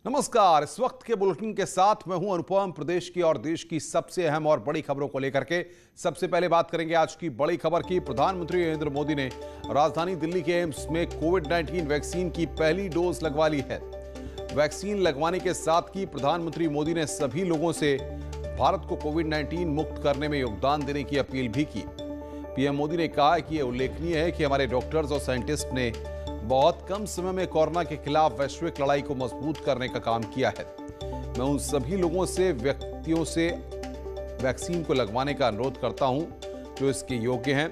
नमस्कार। इस वक्त के बुलेटिन के साथ मैं हूं अनुपम। प्रदेश की और देश की सबसे अहम और बड़ी खबरों को लेकर के सबसे पहले बात करेंगे आज की बड़ी खबर की। प्रधानमंत्री नरेंद्र मोदी ने राजधानी दिल्ली के एम्स में कोविड-19 वैक्सीन की पहली डोज लगवा ली है। वैक्सीन लगवाने के साथ ही प्रधानमंत्री मोदी ने सभी लोगों से भारत को कोविड-19 मुक्त करने में योगदान देने की अपील भी की। पीएम मोदी ने कहा कि यह उल्लेखनीय है कि हमारे डॉक्टर्स और साइंटिस्ट ने बहुत कम समय में कोरोना के खिलाफ वैश्विक लड़ाई को मजबूत करने का काम किया है। मैं उन सभी लोगों से व्यक्तियों से वैक्सीन को लगवाने का अनुरोध करता हूं जो इसके योग्य हैं।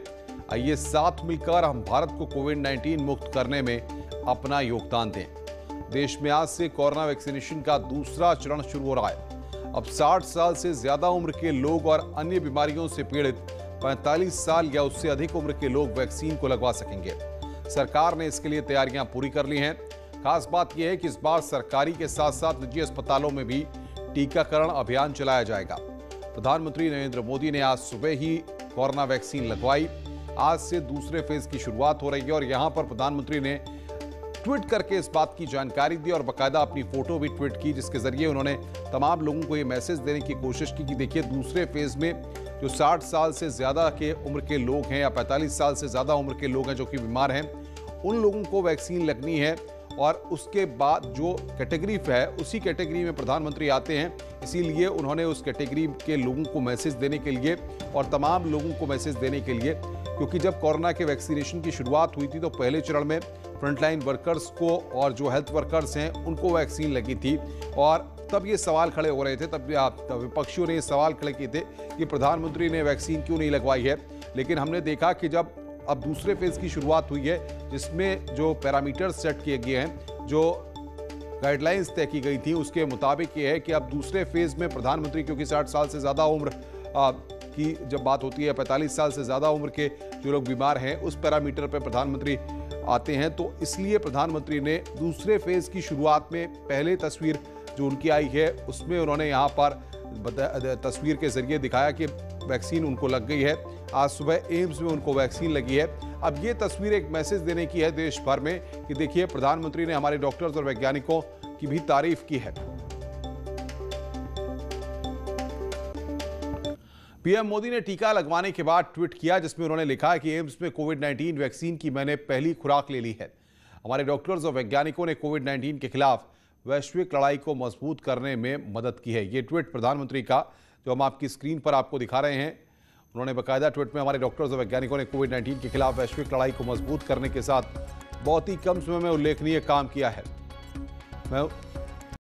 आइए साथ मिलकर हम भारत को कोविड-19 मुक्त करने में अपना योगदान दें। देश में आज से कोरोना वैक्सीनेशन का दूसरा चरण शुरू हो रहा है। अब 60 साल से ज्यादा उम्र के लोग और अन्य बीमारियों से पीड़ित 45 साल या उससे अधिक उम्र के लोग वैक्सीन को लगवा सकेंगे। सरकार ने इसके लिए तैयारियां पूरी कर ली हैं। खास बात यह है कि इस बार सरकारी के साथ साथ निजी अस्पतालों में भी टीकाकरण अभियान चलाया जाएगा। प्रधानमंत्री नरेंद्र मोदी ने आज सुबह ही कोरोना वैक्सीन लगवाई। आज से दूसरे फेज की शुरुआत हो रही है और यहां पर प्रधानमंत्री ने ट्वीट करके इस बात की जानकारी दी और बाकायदा अपनी फोटो भी ट्वीट की, जिसके जरिए उन्होंने तमाम लोगों को ये मैसेज देने की कोशिश की कि देखिए, दूसरे फेज में जो 60 साल से ज्यादा के उम्र के लोग हैं या 45 साल से ज्यादा उम्र के लोग हैं जो कि बीमार हैं, उन लोगों को वैक्सीन लगनी है। और उसके बाद जो कैटेगरी है उसी कैटेगरी में प्रधानमंत्री आते हैं, इसीलिए उन्होंने उस कैटेगरी के लोगों को मैसेज देने के लिए और तमाम लोगों को मैसेज देने के लिए, क्योंकि जब कोरोना के वैक्सीनेशन की शुरुआत हुई थी तो पहले चरण में फ्रंटलाइन वर्कर्स को और जो हेल्थ वर्कर्स हैं उनको वैक्सीन लगी थी और तब ये सवाल खड़े हो रहे थे। तब विपक्षियों ने ये सवाल खड़े किए थे कि प्रधानमंत्री ने वैक्सीन क्यों नहीं लगवाई है। लेकिन हमने देखा कि जब अब दूसरे फेज की शुरुआत हुई है, जिसमें जो पैरामीटर्स सेट किए गए हैं, जो गाइडलाइंस तय की गई थी, उसके मुताबिक ये है कि अब दूसरे फेज में प्रधानमंत्री, क्योंकि 60 साल से ज़्यादा उम्र की जब बात होती है, 45 साल से ज़्यादा उम्र के जो लोग बीमार हैं उस पैरामीटर पर प्रधानमंत्री आते हैं, तो इसलिए प्रधानमंत्री ने दूसरे फेज की शुरुआत में पहले तस्वीर जो उनकी आई है उसमें उन्होंने यहाँ पर तस्वीर के जरिए दिखाया कि वैक्सीन उनको लग गई है। आज सुबह एम्स में उनको वैक्सीन लगी है। अब ये तस्वीर एक मैसेज देने की है देश भर में कि देखिए, प्रधानमंत्री ने हमारे डॉक्टर्स और वैज्ञानिकों की भी तारीफ की है। पीएम मोदी ने टीका लगवाने के बाद ट्वीट किया, जिसमें उन्होंने लिखा कि एम्स में कोविड-19 वैक्सीन की मैंने पहली खुराक ले ली है। हमारे डॉक्टर्स और वैज्ञानिकों ने कोविड-19 के खिलाफ वैश्विक लड़ाई को मजबूत करने में मदद की है। ये ट्वीट प्रधानमंत्री का जो हम आपकी स्क्रीन पर आपको दिखा रहे हैं, उन्होंने बाकायदा ट्वीट में हमारे डॉक्टर्स और वैज्ञानिकों ने कोविड-19 के खिलाफ वैश्विक लड़ाई को मजबूत करने के साथ बहुत ही कम समय में उल्लेखनीय काम किया है। मैं